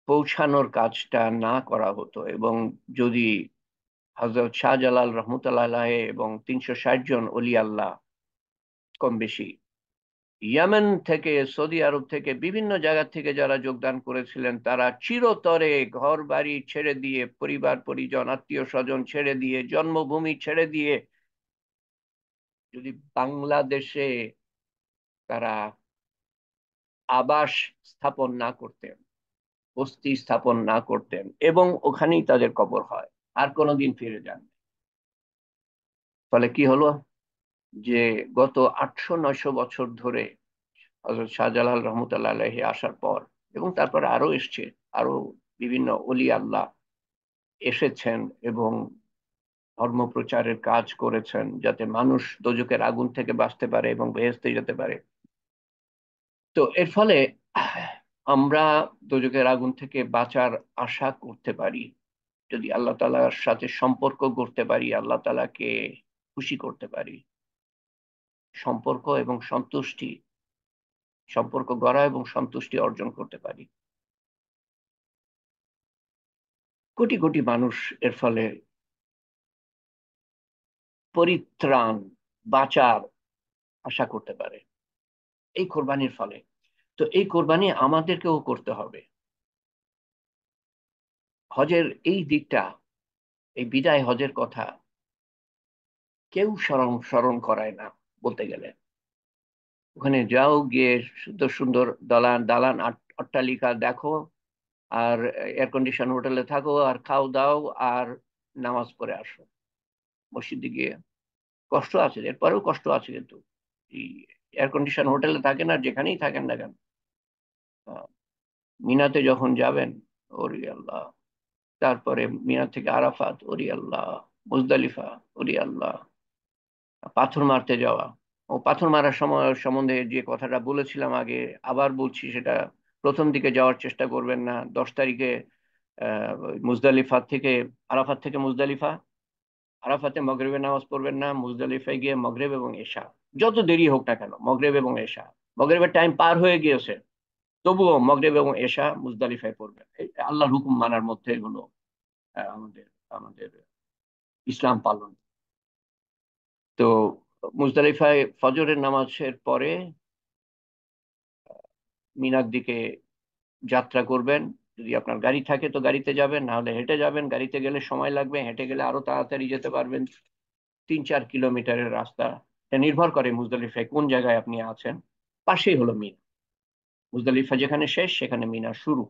পৌঁছানোর কাজটা না করা হতো, এবং যদি হযরত শাহজালাল রহমতুল্লাহ আলাইহি এবং 360 জন অলি আল্লাহ কম বেশি ইয়েমেন থেকে, সৌদি আরব থেকে, বিভিন্ন জায়গা থেকে যারা যোগদান করেছিলেন, তারা চিরতরে ঘর বাড়ি ছেড়ে দিয়ে, পরিবার পরিজন আত্মীয় স্বজন ছেড়ে দিয়ে, জন্মভূমি ছেড়ে দিয়ে যদি বাংলাদেশে তারা আবাস স্থাপন না করতেন, বস্তি স্থাপন না করতেন, এবং ওখানেই তাদের কবর হয়, আর কোনোদিন ফিরে যান, ফলে কি হলো যে গত 800-900 বছর ধরে হযরত শাহজালাল রহমতুল্লাহ আলাইহি আসার পর, এবং তারপরে আরো এসছে, আরো বিভিন্ন অলি আল্লাহ এসেছেন এবং ধর্ম প্রচারের কাজ করেছেন, যাতে মানুষ দোজখের আগুন থেকে বাঁচতে পারে এবং বেহেশতে যেতে পারে। তো এর ফলে আমরা দোজখের আগুন থেকে বাঁচার আশা করতে পারি যদি আল্লাহ তাআলার সাথে সম্পর্ক গড়তে পারি, আল্লাহ তাআলাকে খুশি করতে পারি। সম্পর্ক এবং সন্তুষ্টি, সম্পর্ক গড়া এবং সন্তুষ্টি অর্জন করতে পারি। কোটি কোটি মানুষ এর ফলে পরিত্রাণ, বাঁচার আশা করতে পারে এই কোরবানির ফলে। তো এই কোরবানি আমাদেরকেও করতে হবে। হজের এই দিকটা, এই বিদায় হজের কথা কেউ স্মরণ স্মরণ করায় না বলতে গেলে। ওখানে যাও, গিয়ে সুন্দর সুন্দর দালান দালান অট্টালিকা দেখো, আর এয়ার কন্ডিশন হোটেলে থাকো, আর খাও দাও, আর নামাজ পড়ে আসো মসজিদে গিয়ে। কষ্ট আছে, এরপরেও কষ্ট আছে, কিন্তু এই এয়ার কন্ডিশন হোটেলে থাকেন আর যেখানেই থাকেন না কেন, মিনাতে যখন যাবেন, ওরে আল্লাহ, তারপরে মিনা থেকে আরাফাত, ওরে আল্লাহ, মুজদালিফা, ওরে আল্লাহ, পাথর মারতে যাওয়া। ও পাথর মারার সময় সম্বন্ধে যে কথাটা বলেছিলাম আগে, আবার বলছি সেটা, প্রথম দিকে যাওয়ার চেষ্টা করবেন না। 10 তারিখে মুজদালিফা থেকে, আরাফাত থেকে মুজদালিফা, আরাফাতে মগরিবের নামাজ পড়বেন না, মুজদালিফায় গিয়ে মগরিব এবং এশা, যত দেরি হোক না কেন, মগরিব এবং এশা, মগরিবের টাইম পার হয়ে গিয়েছে, তবুও মগরিব এবং এশা মুজদালিফায় পড়বেন। আল্লাহর হুকুম মানার মধ্যে হলো আমাদের আমাদের ইসলাম পালন। তো মুজদালিফায় ফজরের নামাজের পরে মিনার দিকে যাত্রা করবেন। যদি আপনার গাড়ি থাকে তো গাড়িতে যাবেন, না হলে হেঁটে যাবেন। গাড়িতে গেলে সময় লাগবে, হেঁটে গেলে আরো তাড়াতাড়ি যেতে পারবেন। 3-4 কিলোমিটারের রাস্তা। এটা নির্ভর করে মুজদালিফায় কোন জায়গায় আপনি আছেন। পাশেই হলো মিনা। মুজদালিফা যেখানে শেষ সেখানে মিনা শুরু।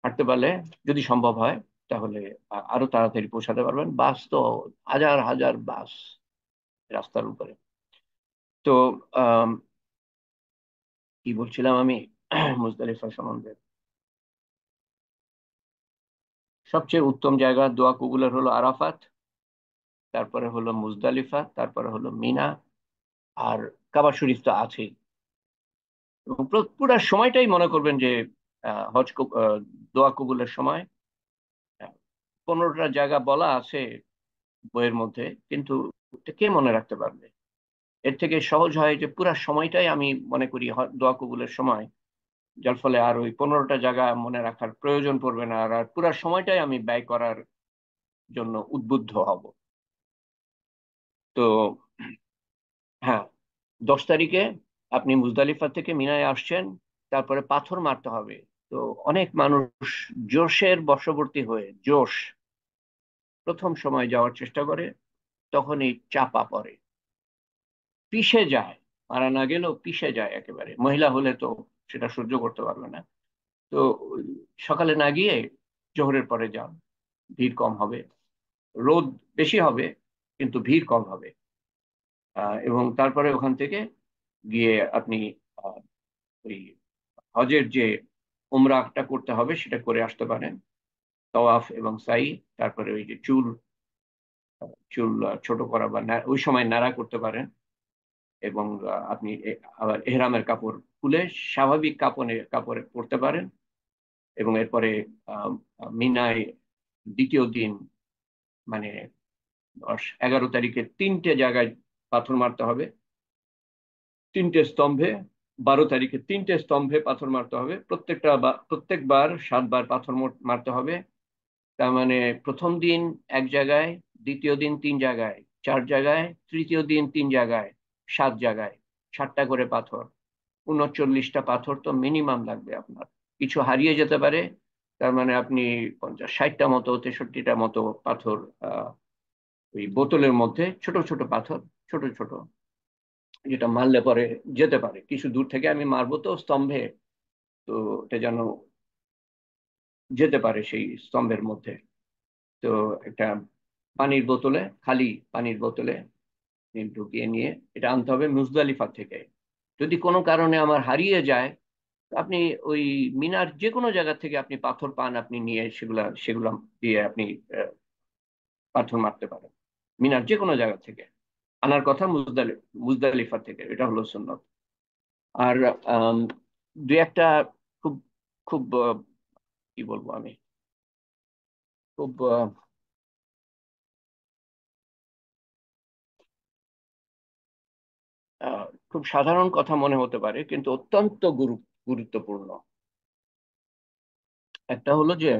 হাঁটতে পারলে, যদি সম্ভব হয়, তাহলে আরো তাড়াতাড়ি পৌঁছাতে পারবেন। বাস তো হাজার হাজার বাস রাস্তার উপরে। তো আহ কি বলছিলাম আমি মুজদালিফা সম্বন্ধে? সবচেয়ে উত্তম জায়গা দোয়া কবুলের হলো আরাফাত, তারপরে হলো মুজদালিফা, তারপরে হলো মিনা, আর কাবা শরীফ তো আছেই। এবং পুরো সময়টাই মনে করবেন যে দোয়া কবুলের সময়। 15টা জায়গা বলা আছে বইয়ের মধ্যে, কিন্তু এটা কে মনে রাখতে পারবে? এর থেকে সহজ হয় যে পুরা সময়টাই আমি মনে করি দোয়া কবুলের সময়, যার ফলে আর ওই 15টা জায়গা মনে রাখার প্রয়োজন পড়বে না, আর পুরা সময়টাই আমি ব্যয় করার জন্য উদ্বুদ্ধ হব। তো হ্যাঁ, 10 তারিখে আপনি মুজদালিফা থেকে মিনায় আসছেন, তারপরে পাথর মারতে হবে। তো অনেক মানুষ জোশের বশবর্তী হয়ে, জোশ, প্রথম সময় যাওয়ার চেষ্টা করে, তখনই চাপা পড়ে, পিষে যায়। মারা না গেলেও পিষে যায় একেবারে। মহিলা হলে তো সেটা সহ্য করতে পারবে না। তো ওই সকালে না গিয়ে জোহরের পরে যান, ভিড় কম হবে, রোদ বেশি হবে কিন্তু ভিড় কম হবে। এবং তারপরে ওখান থেকে গিয়ে আপনি আহ, ওই হজের যে উমরাটা করতে হবে সেটা করে আসতে পারেন। তওয়াফ এবং সাই, তারপরে ওই যে চুল চুল ছোট করা বা ওই সময় নাড়া করতে পারেন। এবং আপনি আবার এহরামের কাপড় খুলে স্বাভাবিক কাপড়ে কাপড়ে পরতে পারেন। এবং এরপরে মিনায় দ্বিতীয় দিন, মানে 11 তারিখে 3টে জায়গায় পাথর মারতে হবে, 3টে স্তম্ভে। 12 তারিখে 3টে স্তম্ভে পাথর মারতে হবে, প্রত্যেকবার 7 বার পাথর মারতে হবে। তার মানে প্রথম দিন এক জায়গায়, দ্বিতীয় দিন 3 জায়গায়, 4 জায়গায়, তৃতীয় দিন 3 জায়গায়, 7 জায়গায়, 7টা করে পাথর। 39টা পাথর তো মিনিমাম লাগবে আপনার। কিছু হারিয়ে যেতে পারে, তার মানে আপনি 50-60টা মতো, 63টা মতো পাথর ওই বোতলের মধ্যে, ছোট ছোট পাথর, ছোট ছোট, যেটা মারলে পরে যেতে পারে কিছু দূর থেকে। আমি মারবো তো স্তম্ভে, তো এটা যেন যেতে পারে সেই স্তম্ভের মধ্যে। তো একটা পানির বোতলে, খালি পানির বোতলে ঢুকিয়ে নিয়ে এটা আনতে হবে মুজদালিফা থেকে। যদি কোনো কারণে আমার হারিয়ে যায়, আপনি ওই মিনার যে কোনো জায়গা থেকে আপনি পাথর পান, আপনি নিয়ে সেগুলা সেগুলা দিয়ে আপনি পাথর মারতে পারেন। মিনার যে কোনো জায়গা থেকে আনার কথা, মুজদালিফা থেকে, এটা হলো সুন্নত। আর আম, দুই একটা খুব খুব কি বলবো আমি, খুব খুব সাধারণ কথা মনে হতে পারে, কিন্তু অত্যন্ত গুরুত্বপূর্ণ। একটা হলো যে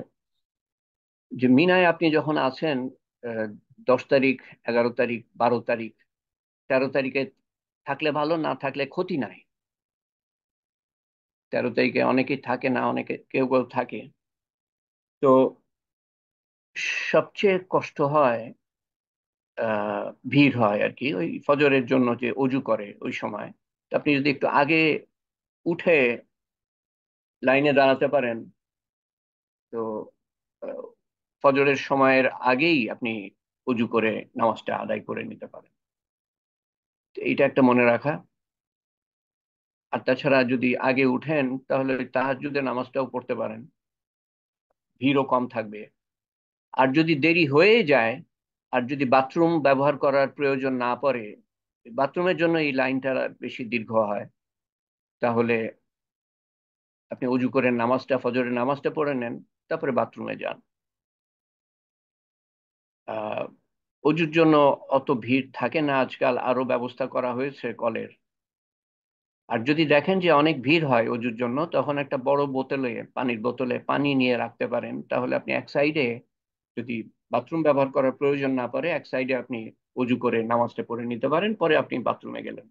যে মিনায় আপনি যখন আছেন, 10 তারিখ, 11 তারিখ, 12 তারিখ, 13 তারিখে থাকলে ভালো, না থাকলে ক্ষতি নাই। 13 তারিখে অনেকেই থাকে না, অনেকে কেউ কেউ থাকে। তো সবচেয়ে কষ্ট হয়, ভিড় হয় আর কি, ওই ফজরের জন্য যে অজু করে ওই সময়। তো আপনি যদি একটু আগে উঠে লাইনে দাঁড়াতে পারেন, তো আহ, ফজরের সময়ের আগেই আপনি অজু করে নামাজটা আদায় করে নিতে পারেন। তো এইটা একটা মনে রাখা। আর তাছাড়া যদি আগে উঠেন, তাহলে ওই তাহাজ্জুদের নামাজটাও পড়তে পারেন, ভিড়ও কম থাকবে। আর যদি দেরি হয়ে যায়, আর যদি বাথরুম ব্যবহার করার প্রয়োজন না পড়ে, বাথরুমের জন্য এই লাইনটা বেশি দীর্ঘ হয়, তাহলে আপনি অজু করে নামাজটা, ফজরের নামাজটা পড়ে নেন, তারপরে বাথরুমে যান। আহ অজুর জন্য অত ভিড় থাকে না আজকাল, আরো ব্যবস্থা করা হয়েছে কলের। আর যদি দেখেন যে অনেক ভিড় হয় অজুর জন্য, তখন একটা বড় বোতলে, পানির বোতলে পানি নিয়ে রাখতে পারেন। তাহলে আপনি এক সাইডে, যদি বাথরুম ব্যবহার করার প্রয়োজন না পড়ে, এক সাইডে আপনি অজু করে নামাজটা পড়ে নিতে পারেন, পরে আপনি বাথরুমে গেলেন।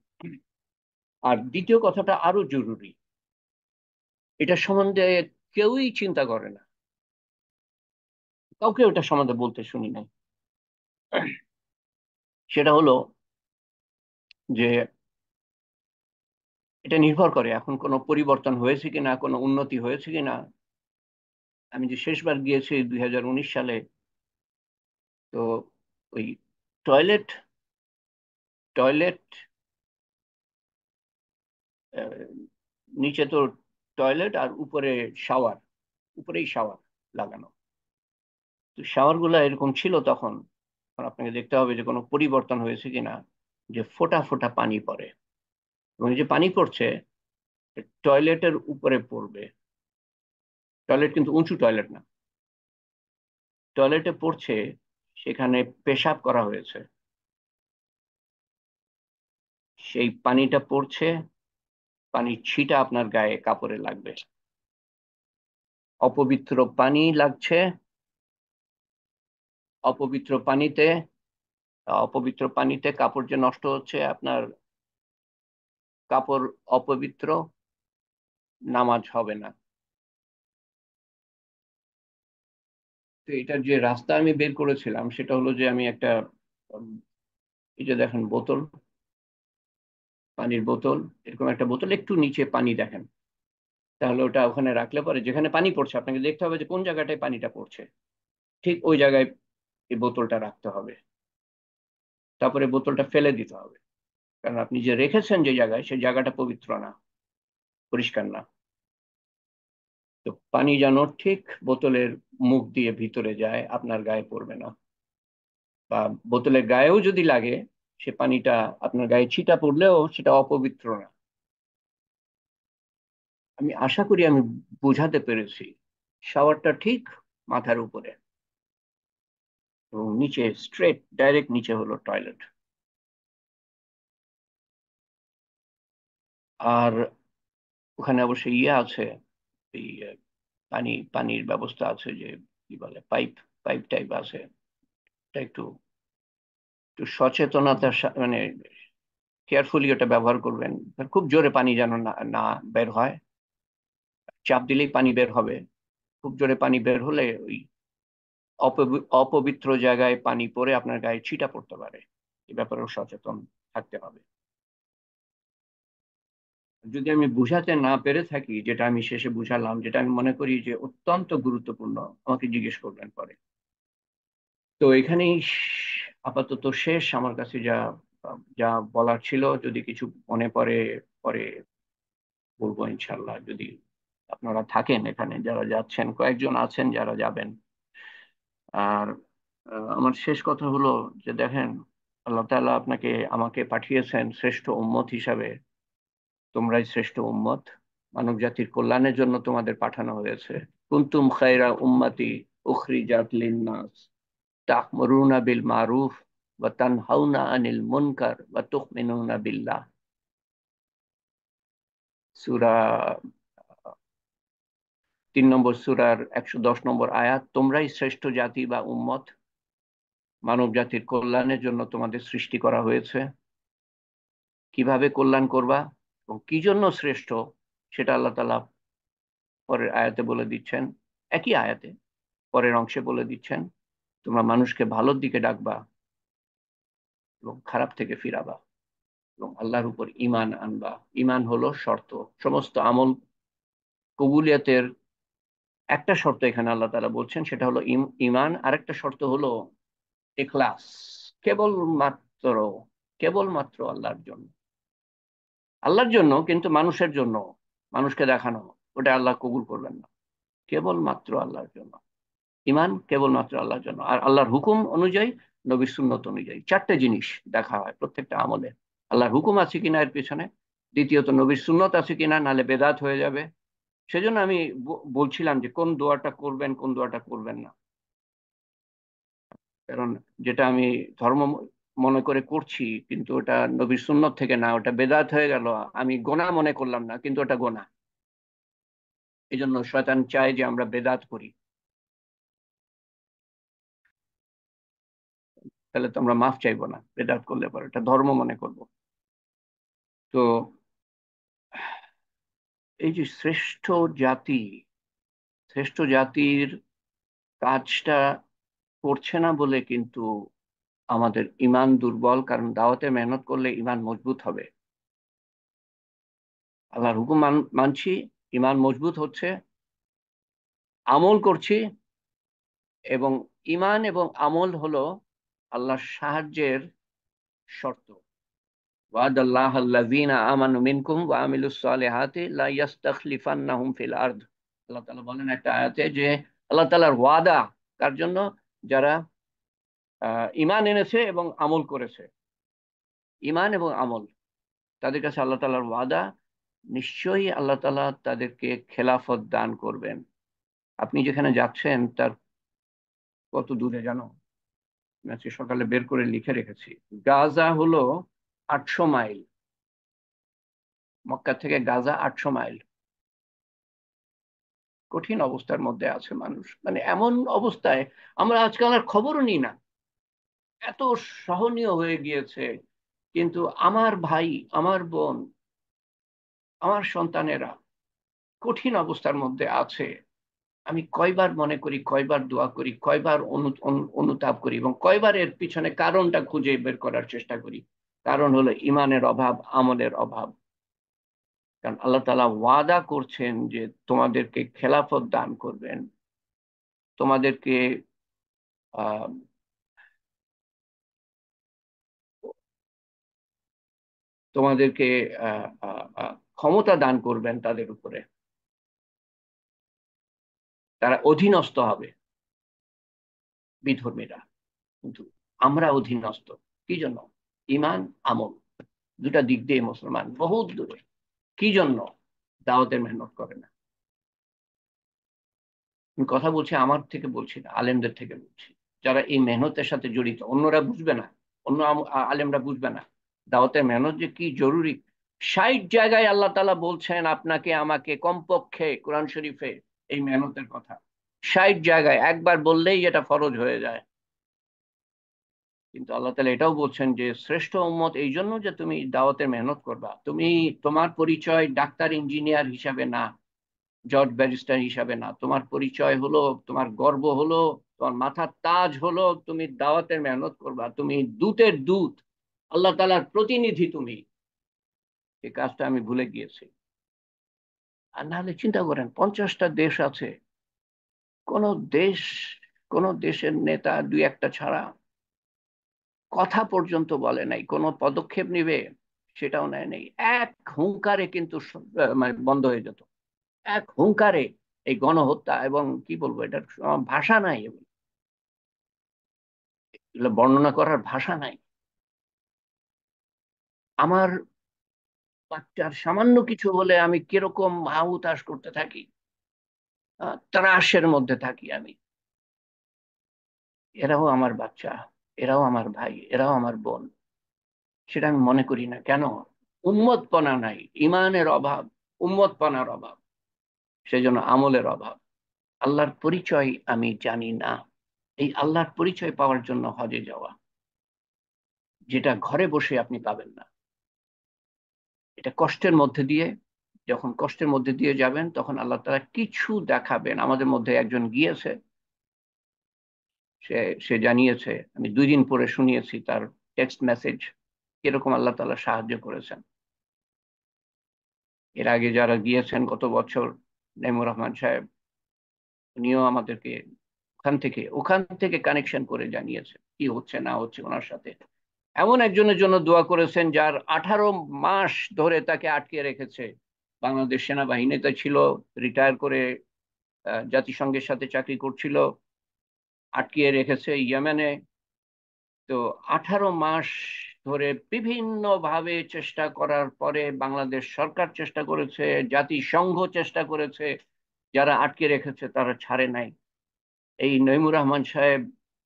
আর দ্বিতীয় কথাটা আরো জরুরি, এটা সম্বন্ধে কেউই চিন্তা করে না, কাউকে ওটা সম্বন্ধে বলতে শুনি নাই। সেটা হলো যে এটা নির্ভর করে এখন কোনো পরিবর্তন হয়েছে কিনা, কোনো উন্নতি হয়েছে কিনা। আমি যে শেষবার গিয়েছি 2019 সালে, তো ওই টয়লেট টয়লেট নিচে তো টয়লেট, আর উপরে শাওয়ার, উপরেই শাওয়ার লাগানো। তো শাওয়ার গুলা এরকম ছিল তখন। আর আপনাকে দেখতে হবে যে কোনো পরিবর্তন হয়েছে কিনা, যে ফোঁটা ফোঁটা পানি পড়ে, এবং এই যে পানি পড়ছে টয়লেটের উপরে পড়বে। টয়লেট কিন্তু উঁচু টয়লেট না, টয়লেটে পড়ছে, সেখানে পেশাব করা হয়েছে, সেই পানিটা পড়ছে, পানির ছিটা আপনার গায়ে কাপড়ে লাগবে, অপবিত্র পানি লাগছে। অপবিত্র পানিতে অপবিত্র পানিতে কাপড় যে নষ্ট হচ্ছে আপনার, কাপড় অপবিত্র, নামাজ হবে না। তো এটার যে রাস্তা আমি বের করেছিলাম, সেটা হলো যে আমি একটা উম, এই যে দেখেন বোতল, পানির বোতল, এরকম একটা বোতল, একটু নিচে পানি দেখেন, তাহলে ওটা ওখানে রাখলে পরে যেখানে পানি পড়ছে আপনাকে দেখতে হবে যে কোন জায়গাটায় পানিটা পড়ছে, ঠিক ওই জায়গায় এই বোতলটা রাখতে হবে। তারপরে বোতলটা ফেলে দিতে হবে, কারণ আপনি যে রেখেছেন যে জায়গায়, সেই জায়গাটা পবিত্র না, পরিষ্কার না। তো পানি যেন ঠিক বোতলের মুখ দিয়ে ভিতরে যায়, আপনার গায়ে পড়বে না। বা বোতলের গায়েও যদি লাগে, সে পানিটা আপনার গায়ে ছিটা পড়লেও সেটা অপবিত্র না। আমি আশা করি আমি বোঝাতে পেরেছি। শাওয়ারটা ঠিক মাথার উপরে, এবং নিচে স্ট্রেট ডাইরেক্ট নিচে হলো টয়লেট। আর ওখানে অবশ্যই ইয়ে আছে, এই পানির ব্যবস্থা আছে, যে কি বলে পাইপ, পাইপ টাইপ আছে। এটা একটু একটু সচেতনতার মানে কেয়ারফুলি ওটা ব্যবহার করবেন। খুব জোরে পানি যেন না না বের হয়, চাপ দিলেই পানি বের হবে। খুব জোরে পানি বের হলে ওই অপবিত্র জায়গায় পানি পড়ে আপনার গায়ে ছিটা পড়তে পারে। এ ব্যাপারেও সচেতন থাকতে হবে। যদি আমি বুঝাতে না পেরে থাকি, যেটা আমি শেষে বুঝালাম, যেটা আমি মনে করি যে অত্যন্ত গুরুত্বপূর্ণ, আমাকে জিজ্ঞেস করবেন পরে। তো এখানেই আপাতত শেষ আমার কাছে যা যা বলার ছিল। যদি কিছু মনে পড়ে পরে বলবো ইনশাল্লাহ। যদি আপনারা থাকেন এখানে, যারা যাচ্ছেন, কয়েকজন আছেন যারা যাবেন। আর আমার শেষ কথা হলো যে দেখেন, আল্লাহ তাআলা আপনাকে আমাকে পাঠিয়েছেন শ্রেষ্ঠ উম্মত হিসাবে। তোমরাই শ্রেষ্ঠ উম্মত, মানব জাতির কল্যাণের জন্য তোমাদের পাঠানো হয়েছে। কুনতুম খায়রা উম্মতি উখরিজাত লিন্নাস তা'মুরুনা বিল মারুফ ওয়া তানহাউনা আনিল মুনকার ওয়া তু'মিনুনা বিল্লাহ। সূরা 3 নম্বর সূরার 110 নম্বর আয়াত। তোমরাই শ্রেষ্ঠ জাতি বা উম্মত, মানব জাতির কল্যাণের জন্য তোমাদের সৃষ্টি করা হয়েছে। কিভাবে কল্যাণ করবা এবং কি জন্য শ্রেষ্ঠ, সেটা আল্লাহ তাআলা পরের আয়াতে বলে দিচ্ছেন। একই আয়াতে পরের অংশে বলে দিচ্ছেন, তোমরা মানুষকে ভালোর দিকে ডাকবা এবং খারাপ থেকে ফিরাবা এবং আল্লাহর উপর ঈমান আনবা। ঈমান হলো শর্ত সমস্ত আমল কবুলিয়তের। একটা শর্ত এখানে আল্লাহ তাআলা বলছেন, সেটা হলো ঈমান। আরেকটা শর্ত হলো ইখলাস। কেবলমাত্র কেবলমাত্র আল্লাহর জন্য, আল্লাহর জন্য, কিন্তু মানুষের জন্য, মানুষকে দেখানো, ওটা আল্লাহ কবুল করবেন না। কেবলমাত্র আল্লাহর জন্য ঈমান, কেবলমাত্র আল্লাহর জন্য। আর আল্লাহর হুকুম অনুযায়ী, নবীর সুন্নত অনুযায়ী। চারটে জিনিস দেখা হয় প্রত্যেকটা আমলে। আল্লাহর হুকুম আছে কিনা এর পেছনে, দ্বিতীয়ত নবীর সুন্নত আছে কিনা, নালে বেদাত হয়ে যাবে। সেজন্য আমি বলছিলাম যে কোন দোয়াটা করবেন, কোন দোয়াটা করবেন না। কারণ যেটা আমি ধর্ম মনে করে করছি, কিন্তু ওটা নবীর সুন্নত থেকে না, ওটা বেদাত হয়ে গেল। আমি গোনা মনে করলাম না, কিন্তু ওটা গোনা। এই জন্য শয়তান চায় যে আমরা বেদাত করি। তাহলে তো আমরা মাফ চাইবো না, বেদাত করলে পরে এটা ধর্ম মনে করব। তো এই যে শ্রেষ্ঠ জাতি, শ্রেষ্ঠ জাতির কাজটা করছে না বলে কিন্তু আমাদের ঈমান দুর্বল। কারণ দাওয়াতে মেহনত করলে ঈমান মজবুত হবে। আল্লাহর হুকুম মানছি, ঈমান মজবুত হচ্ছে, আমল করছি। এবং ঈমান এবং আমল হলো আল্লাহর সাহায্যের শর্ত। ওয়াদাল্লাহ আল্লাযীনা আমানু মিনকুম ওয়া আমিলুস সালিহাতি লা ইস্তাখলিফান্নাহুম ফিল আরদ। আল্লাহ তাআলা বলেন একটা আয়াতে যে আল্লাহ তাআলার ওয়াদা কার জন্য, যারা ঈমান এনেছে এবং আমল করেছে। ঈমান এবং আমল, তাদের কাছে আল্লাহ তাআলার ওয়াদা, নিশ্চয়ই আল্লাহ তাআলা তাদেরকে খেলাফত দান করবেন। আপনি যেখানে যাচ্ছেন তার কত দূরে জানো? আমি আজকে সকালে বের করে লিখে রেখেছি। গাজা হলো 800 মাইল। মক্কা থেকে গাজা 800 মাইল। কঠিন অবস্থার মধ্যে আছে মানুষ, মানে এমন অবস্থায় আমরা আজকাল আর খবরও নিই না। এত সহনীয় হয়ে গিয়েছে। কিন্তু আমার ভাই, আমার বোন, আমার সন্তানেরা কঠিন অবস্থার মধ্যে আছে। আমি কয়বার মনে করি, কয়বার দোয়া করি, কয়বার অনুতাপ করি, এবং কয়বার এর পিছনে কারণটা খুঁজে বের করার চেষ্টা করি। কারণ হলো ইমানের অভাব, আমলের অভাব। কারণ আল্লাহ তাআলা ওয়াদা করছেন যে তোমাদেরকে খেলাফত দান করবেন, তোমাদেরকে আহ তোমাদেরকে ক্ষমতা দান করবেন তাদের উপরে। তারা অধীনস্থ হবে, বিধর্মীরা। কিন্তু আমরা অধীনস্থ কি জন্য? ইমান, আমল, দুটা দিক দিয়ে মুসলমান বহুত দূরে। কি জন্য? দাওয়াতের মেহনত করে না। আমি কথা বলছি, আমার থেকে বলছি না, আলেমদের থেকে বলছি। যারা এই মেহনতের সাথে জড়িত। অন্যরা বুঝবে না, অন্য আলেমরা বুঝবে না দাওয়াতের মেহনত যে কি জরুরি। 60 জায়গায় আল্লাহ তাআলা বলছেন আপনাকে আমাকে, কমপক্ষে কোরআন শরীফে এই মেহনতের কথা 60 জায়গায়, একবার বললেই এটা ফরজ হয়ে যায়। কিন্তু আল্লাহ তাআলা এটাও বলছেন যে শ্রেষ্ঠ উম্মত এই জন্য যে তুমি দাওয়াতের মেহনত করবা। তুমি, তোমার পরিচয় ডাক্তার ইঞ্জিনিয়ার হিসাবে না, জজ ব্যারিস্টার হিসাবে না, তোমার পরিচয় হলো, তোমার গর্ব হলো, তোমার মাথার তাজ হলো তুমি দাওয়াতের মেহনত করবা। তুমি দূতের দূত, আল্লাহ তাআলার প্রতিনিধি তুমি। এই কাজটা আমি ভুলে গিয়েছি। আর নাহলে চিন্তা করেন 50টা দেশ আছে, কোন দেশ, কোন দেশের নেতা দুই একটা ছাড়া কথা পর্যন্ত বলে নাই, কোনো পদক্ষেপ নিবে সেটাও নেয় নাই। এক হুঙ্কারে কিন্তু মানে বন্ধ হয়ে যেত, এক হুঙ্কারে। এই গণহত্যা, এবং কি বলবো, এটার ভাষা নাই, এগুলো বর্ণনা করার ভাষা নাই। আমার বাচ্চার সামান্য কিছু হলে আমি কিরকম হাহুতাশ করতে থাকি, ত্রাসের মধ্যে থাকি আমি। এরাও আমার বাচ্চা, এরাও আমার ভাই, এরাও আমার বোন। সেটা আমি মনে করি না কেন? উম্মতপনা নাই, ইমানের অভাব, উম্মতপনার অভাব, সেজন্য আমলের অভাব। আল্লাহর পরিচয় আমি জানি না। এই আল্লাহর পরিচয় পাওয়ার জন্য হজে যাওয়া, যেটা ঘরে বসে আপনি পাবেন না। এটা কষ্টের মধ্যে দিয়ে, যখন কষ্টের মধ্যে দিয়ে যাবেন তখন আল্লাহ তাআলা কিছু দেখাবেন। আমাদের মধ্যে একজন গিয়েছে, সে সে জানিয়েছে, আমি 2 দিন পরে শুনিয়েছি তার টেক্সট মেসেজ, কিরকম আল্লাহ তাআলা সাহায্য করেছেন। এর আগে যারা গিয়েছেন গত বছর, নাইমুর রহমান সাহেব, উনিও আমাদেরকে ওখান থেকে কানেকশন করে জানিয়েছে কি হচ্ছে না হচ্ছে ওনার সাথে। এমন একজনের জন্য দোয়া করেছেন যার 18 মাস ধরে তাকে আটকে রেখেছে। বাংলাদেশ সেনাবাহিনীতে ছিল, রিটায়ার করে জাতিসংঘের সাথে চাকরি করছিল, আটকিয়ে রেখেছে ইয়েমেনে। তো 18 মাস ধরে বিভিন্ন ভাবে চেষ্টা করার পরে বাংলাদেশ সরকার চেষ্টা করেছে, জাতিসংঘ চেষ্টা করেছে, যারা আটকে রেখেছে তারা ছাড়ে নাই। এই নইমুর রহমান সাহেব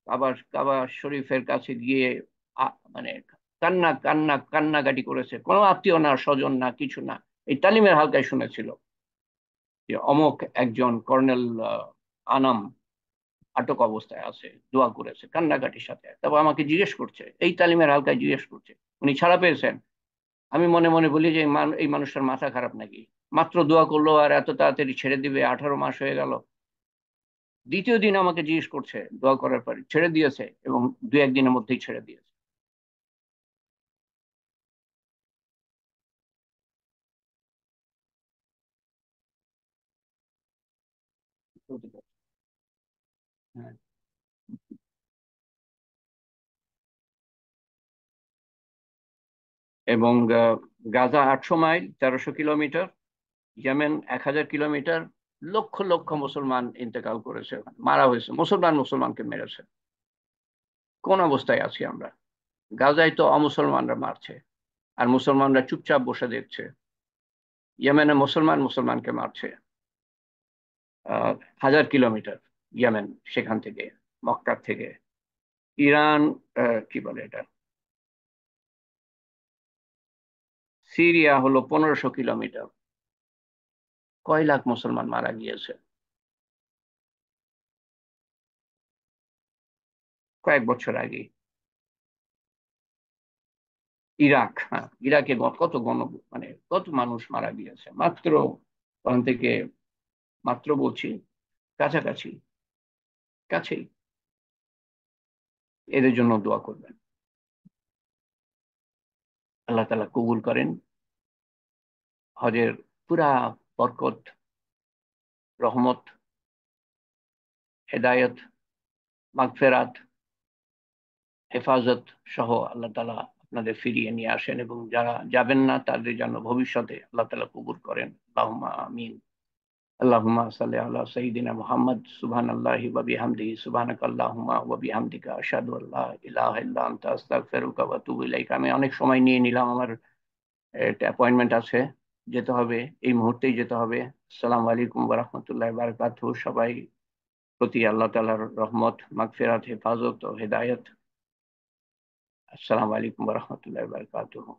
আবার কাবা শরীফের কাছে গিয়ে মানে কান্নাকাটি করেছে। কোনো আত্মীয় না, স্বজন না, কিছু না, এই তালিমের হালকায় শুনেছিল যে অমক একজন কর্নেল আনাম আটক অবস্থায় আছে, দোয়া করেছে কান্নাকাটির সাথে। তারপর আমাকে জিজ্ঞেস করছে, এই তালিমের হালকায় জিজ্ঞেস করছে উনি ছাড়া পেয়েছেন। আমি মনে মনে বলি যে এই মানুষটার মাথা খারাপ নাকি, মাত্র দোয়া করলো আর এত তাড়াতাড়ি ছেড়ে দিবে, 18 মাস হয়ে গেল। দ্বিতীয় দিন আমাকে জিজ্ঞেস করছে, দোয়া করার পরে ছেড়ে দিয়েছে, এবং 2-1 দিনের মধ্যেই ছেড়ে দিয়েছে। হ্যাঁ। এবং Gaza 800 mile, 1300 kilometre, Yemen 1000 kilometre. Lakh lakh মুসলমান ইন্তেকাল করেছে, মারা হয়েছে, মুসলমান মুসলমানকে মেরেছে। কোন অবস্থায় আছি আমরা? গাজায় তো অমুসলমানরা মারছে, আর মুসলমানরা চুপচাপ বসে দেখছে। ইয়েমেনে মুসলমান মুসলমানকে মারছে। 1000 কিলোমিটার ইয়েমেন, সেখান থেকে, মক্কার থেকে। ইরান, কি বলে এটা, সিরিয়া হলো 1500 কিলোমিটার। কয় লাখ মুসলমান মারা গিয়েছে কয়েক বছর আগে। ইরাক, হ্যাঁ, ইরাকে কত মানে কত মানুষ মারা গিয়েছে মাত্র ওখান থেকে, মাত্র বলছি, কাছাকাছি, কাছেই। এদের জন্য দোয়া করবেন, আল্লাহ তাআলা কবুল করেন। হজের পুরা বরকত, রহমত, হেদায়ত, মাগফেরাত, হেফাজত সহ আল্লাহ তাআলা আপনাদের ফিরিয়ে নিয়ে আসেন, এবং যারা যাবেন না তাদের যেন ভবিষ্যতে আল্লাহ তাআলা কবুল করেন। আল্লাহুম্মা আমিন। আল্লাহুম্মা সাল্লি আলা সাইয়্যিদিনা মুহাম্মদ। সুবহানাল্লাহি ওয়া বিহামদিহি, সুবহানাকাল্লাহুম্মা ওয়া বিহামদিকা, আশহাদু আল্লা ইলাহা ইল্লা আনতা, আস্তাগফিরুকা ওয়া আতুবু ইলাইক। আমি অনেক সময় নিয়ে নিলাম, আমার একটা অ্যাপয়েন্টমেন্ট আছে, যেতে হবে, এই মুহূর্তেই যেতে হবে। আসসালামু আলাইকুম ওয়া রাহমাতুল্লাহি ওয়া বারাকাতুহু। সবাই প্রতি আল্লাহ তাআলার রহমত, মাগফিরাত, হেফাজত ও হেদায়েত। আসসালামু আলাইকুম ওয়া রাহমাতুল্লাহি ওয়া বারাকাতুহু।